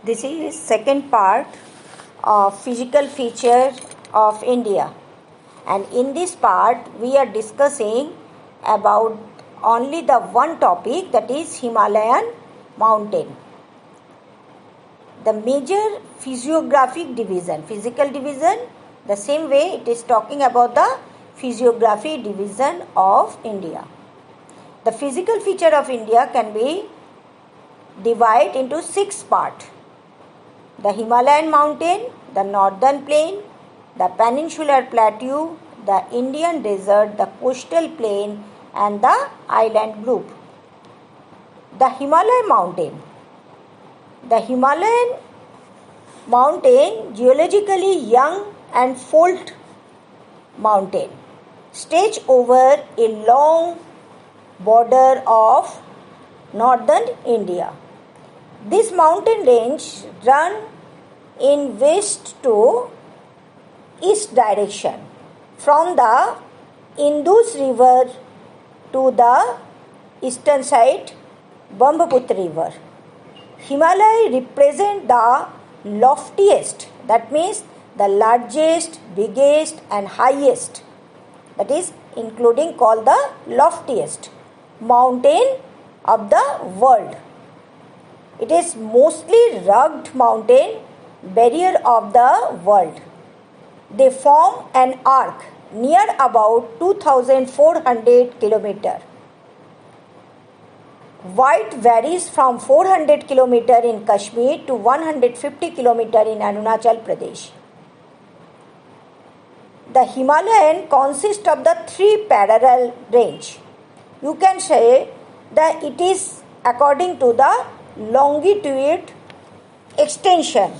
This is second part of physical feature of India, and in this part we are discussing about only the one topic, that is Himalayan mountain. The major physiographic division, physical division, the same way it is talking about the physiographic division of India. The physical feature of India can be divided into 6 parts. The Himalayan mountain, the northern plain, the peninsular plateau, the Indian desert, the coastal plain and the island group. The Himalayan mountain. The Himalayan mountain, geologically young and fault mountain, stretch over a long border of northern India. This mountain range run in west to east direction from the Indus river to the eastern side Brahmaputra river. Himalaya represent the loftiest, that means the largest, biggest and highest, that is including called the loftiest mountain of the world. It is mostly rugged mountain barrier of the world. They form an arc near about 2400 km. Height varies from 400 km in Kashmir to 150 km in Arunachal Pradesh. The Himalayan consists of the 3 parallel range. You can say that it is according to the longitude extension.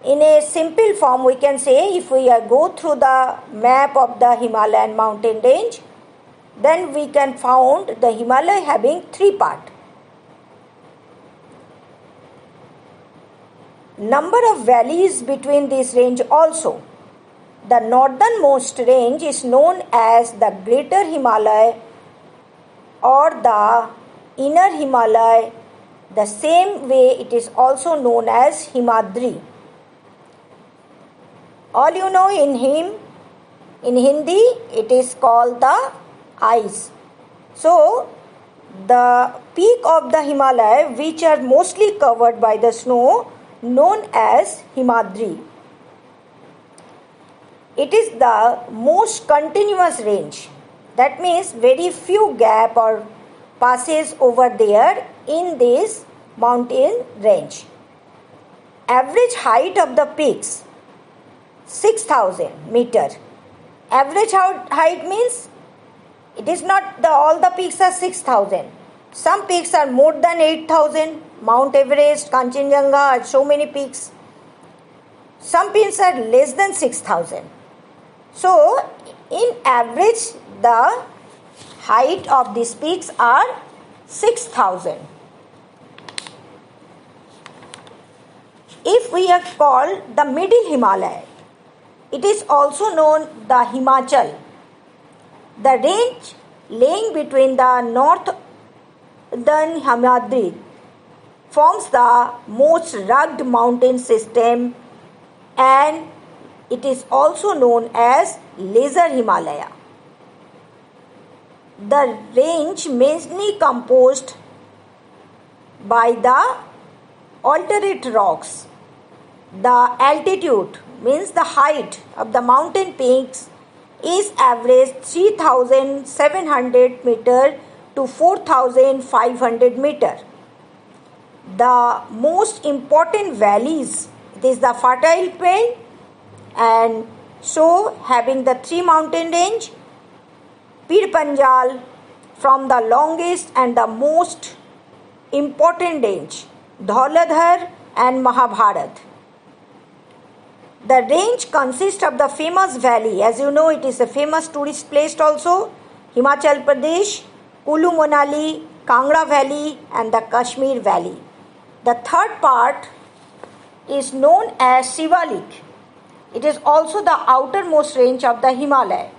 In a simple form, we can say, if we go through the map of the Himalayan mountain range, then we can found the Himalaya having 3 parts. Number of valleys between this range also. The northernmost range is known as the Greater Himalaya or the Inner Himalaya. The same way it is also known as Himadri. All you know in Hindi it is called the ice. So the peak of the Himalaya, which are mostly covered by the snow, known as Himadri. It is the most continuous range. That means very few gap or passes over there in this mountain range. Average height of the peaks 6,000 meter. Average height means it is not all the peaks are 6,000. Some peaks are more than 8,000. Mount Everest, Kanchenjunga, so many peaks. Some peaks are less than 6,000. So, in average, the height of these peaks are 6,000. If we are called the middle Himalaya, it is also known the Himachal. The range lying between the northern Himadri forms the most rugged mountain system, and it is also known as Lesser Himalaya. The range mainly composed by the alternate rocks. The altitude means the height of the mountain peaks is average 3,700 meter to 4,500 meter. The most important valleys, it is the fertile plain, and so having the 3 mountain range, Pir Panjal from the longest and the most important range, Dhauladhar and Mahabharat. The range consists of the famous valley. As you know, it is a famous tourist place also. Himachal Pradesh, Kulu Manali, Kangra Valley and the Kashmir Valley. The third part is known as Shivalik. It is also the outermost range of the Himalaya.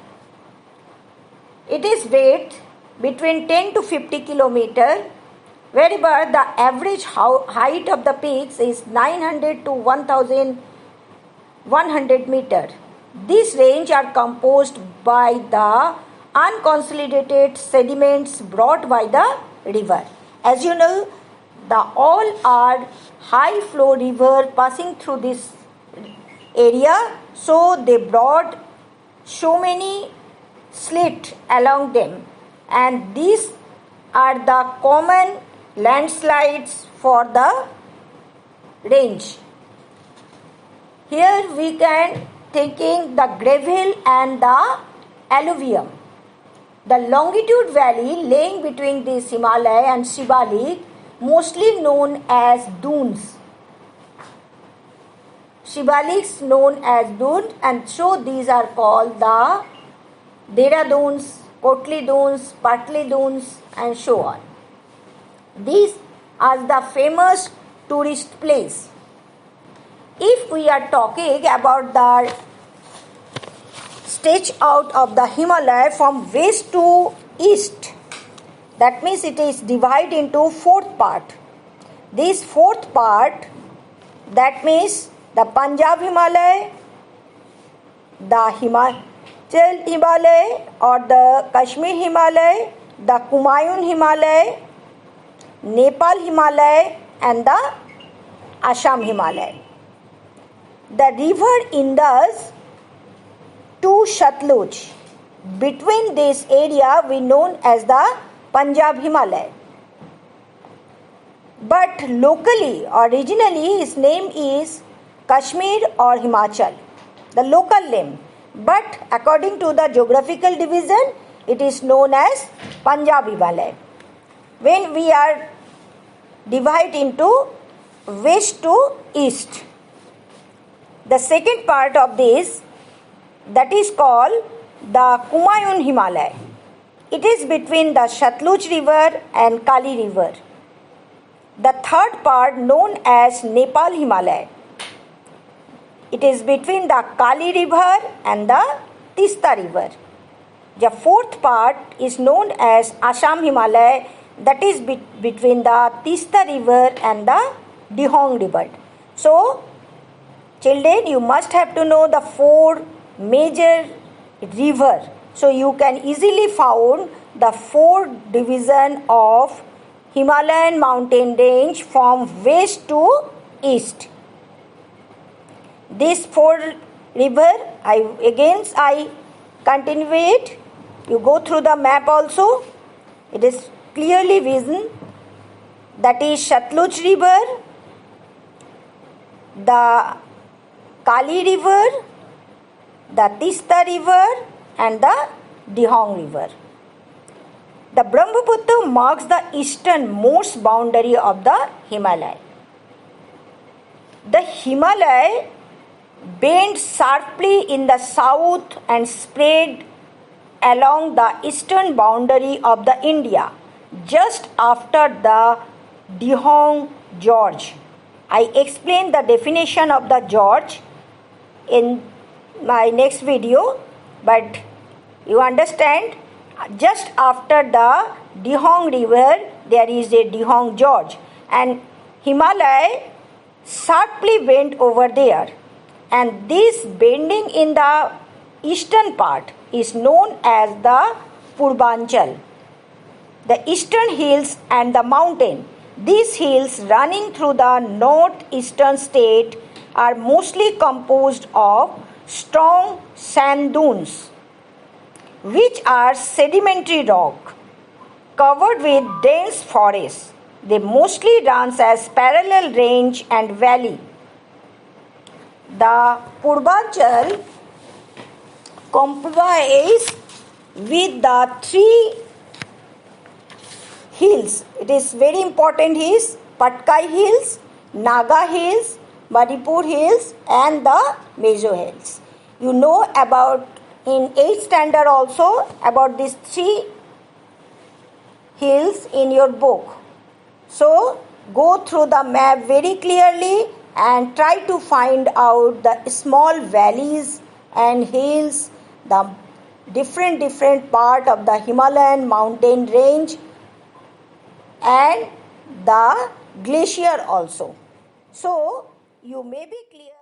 It is weight between 10 to 50 km wherever the average height of the peaks is 900 to 1100 meter. These range are composed by the unconsolidated sediments brought by the river. As you know, the all are high flow river passing through this area, so they brought so many slit along them, and these are the common landslides for the range. Here we can taking the gravel and the alluvium. The longitude valley laying between this Himalaya and Shivalik, mostly known as dunes. Shivaliks known as dunes, and so these are called the Dehraduns, Kotli dunes, Patli dunes, and so on. These are the famous tourist place. If we are talking about the stretch out of the Himalaya from west to east, that means it is divided into fourth part. This fourth part, that means the Punjab Himalaya, the Himachal Himalaya or the Kashmir Himalaya, the Kumaun Himalaya, Nepal Himalaya, and the Assam Himalaya. The river Indus to Satluj, between this area we known as the Punjab Himalaya. But locally or regionally his name is Kashmir or Himachal, the local name. But according to the geographical division, it is known as Punjab Himalaya. When we are divided into west to east, the second part of this, that is called the Kumaun Himalaya. It is between the Satluj River and Kali River. The third part known as Nepal Himalaya. It is between the Kali River and the Tista River. The fourth part is known as Assam Himalaya, that is between the Tista River and the Dihong River. So, children, you must have to know the four major rivers. So, you can easily find the four division of Himalayan mountain range from west to east. This four river, I continue it. You go through the map also. It is clearly visible. That is Satluj River, the Kali River, the Tista River, and the Dihong River. The Brahmaputra marks the easternmost boundary of the Himalaya. The Himalaya bends sharply in the south and spread along the eastern boundary of the India just after the Dihong Gorge. I explain the definition of the gorge in my next video, but you understand, just after the Dihong River there is a Dihong Gorge, and Himalaya sharply bent over there, and this bending in the eastern part is known as the Purbanchal. The eastern hills and the mountain. These hills running through the northeastern state are mostly composed of strong sand dunes, which are sedimentary rock covered with dense forests. They mostly run as parallel range and valley. The Purbanchal comprises with the three hills. It is very important hills: Patkai Hills, Naga Hills, Manipur Hills, and the Mejo Hills. You know about in 8th standard also about these three hills in your book. So go through the map very clearly and try to find out the small valleys and hills, the different part of the Himalayan mountain range, and the glacier also. So you may be clear.